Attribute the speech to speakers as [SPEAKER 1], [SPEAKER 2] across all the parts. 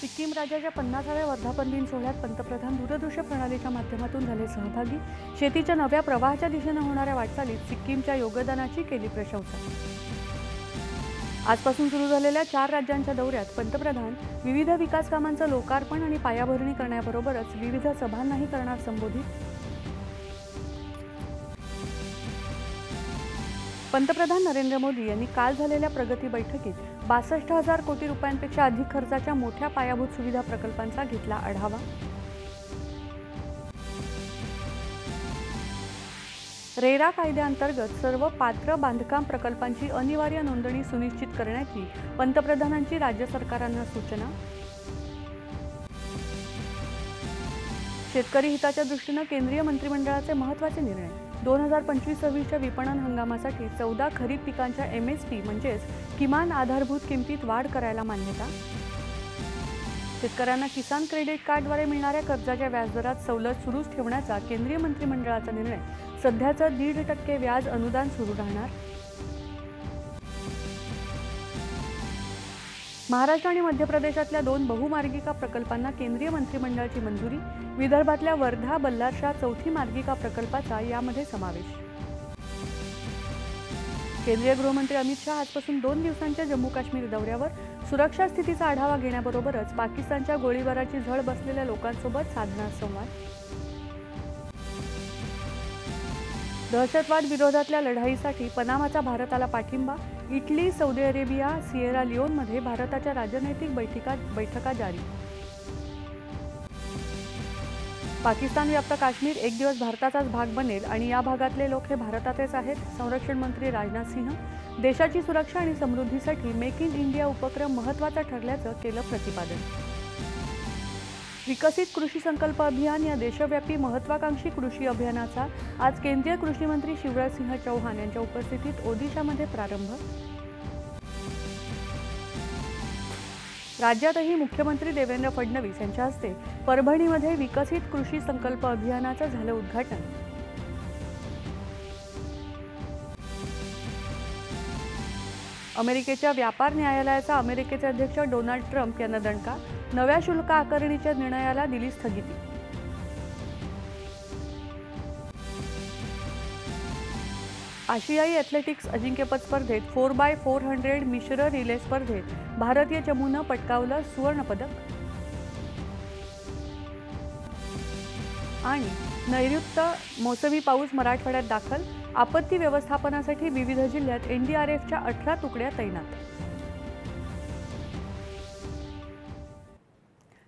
[SPEAKER 1] सिक्कीम राज्याच्या 50व्या वर्धापन दिन सोहळ्यात पंतप्रधान दूरदृश्य प्रणालीच्या माध्यमातून झाले सहभागी। शेतीच्या नव्या प्रवाहाच्या दिशेने होणाऱ्या वाटचालीत सिक्कीमच्या योगदानाची केली प्रशंसा। आजपासून सुरू झालेल्या 4 राज्यांच्या दौऱ्यात पंतप्रधान विविध विकास कामांचं लोकार्पण आणि पायाभरणी करण्याबरोबरच विविध सभांनाही करणार संबोधित। पंतप्रधान नरेंद्र मोदी यांनी काल झालेल्या प्रगती बैठकीत 62,000 कोटी रुपयांपेक्षा अधिक खर्चाच्या मोठ्या पायाभूत सुविधा प्रकल्पांचा घेतला आढावा। रेरा कायद्याअंतर्गत सर्व पात्र बांधकाम प्रकल्पांची अनिवार्य नोंदणी सुनिश्चित करण्याची पंतप्रधानांची राज्य सरकारांना सूचना। शेतकरी हिताच्या दृष्टीने केंद्रीय मंत्रिमंडळाचे महत्त्वाचे निर्णय। 2025-26च्या विपणन हंगामासाठी 14 खरीप पिकांच्या MSP म्हणजेच किमान आधारभूत किमतीत वाढ करायला मान्यता। शेतकऱ्यांना किसान क्रेडिट कार्डद्वारे मिळणाऱ्या कर्जाच्या व्याजदरात सवलत सुरूच ठेवण्याचा केंद्रीय मंत्रिमंडळाचा निर्णय। सध्याचं 1.5% व्याज अनुदान सुरू राहणार। महाराष्ट्र आणि मध्य प्रदेशातल्या 2 बहुमार्गिका प्रकल्पांना केंद्रीय मंत्रिमंडळाची मंजुरी। विदर्भातल्या वर्धा बल्लारशा चौथी मार्गिका प्रकल्पाचा यामध्ये समावेश। केंद्रीय गृहमंत्री अमित शाह आजपासून 2 दिवसांच्या जम्मू काश्मीर दौऱ्यावर। सुरक्षा स्थितीचा आढावा घेण्याबरोबरच पाकिस्तानच्या गोळीबाराची झळ बसलेल्या लोकांसोबत साधणार संवाद। दहशतवाद विरोधातल्या लढाईसाठी पनामाचा भारताला पाठिंबा। इटली, सौदी अरेबिया, सिएरा लिओनमध्ये भारताच्या राजनैतिक बैठका जारी। पाकिस्तान व्याप्त काश्मीर एक दिवस भारताचाच भाग बनेल आणि या भागातले लोक हे भारताचेच आहेत। संरक्षण मंत्री राजनाथ सिंह देशाची सुरक्षा आणि समृद्धीसाठी मेक इन इंडिया उपक्रम महत्त्वाचा ठरल्याचं केलं प्रतिपादन। विकसित कृषी संकल्प अभियान या देशव्यापी महत्त्वाकांक्षी कृषी अभियानाचा आज केंद्रीय कृषी मंत्री शिवराज सिंह चौहान यांच्या उपस्थितीत ओदिशामध्ये प्रारंभ। राज्यातही मुख्यमंत्री देवेंद्र फडणवीस यांच्या हस्ते परभणीमध्ये विकसित कृषी संकल्प अभियानाचं झालं उद्घाटन। अमेरिकेच्या व्यापार न्यायालयाचा अमेरिकेचे अध्यक्ष डोनाल्ड ट्रम्प यांना दणका। नव्या शुल्क आकारणीच्या निर्णयाला दिली स्थगिती। आशियाई ॲथलेटिक्स अजिंक्यपद स्पर्धेत 4x400 मिश्र रिले स्पर्धेत भारतीय चमूनं पटकावलं सुवर्णपदक। आणि नैऋत्य मोसमी पाऊस मराठवाड्यात दाखल। आपत्ती व्यवस्थापनासाठी विविध जिल्ह्यात NDRFच्या 18 तुकड्या तैनात।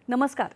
[SPEAKER 1] नमस्कार।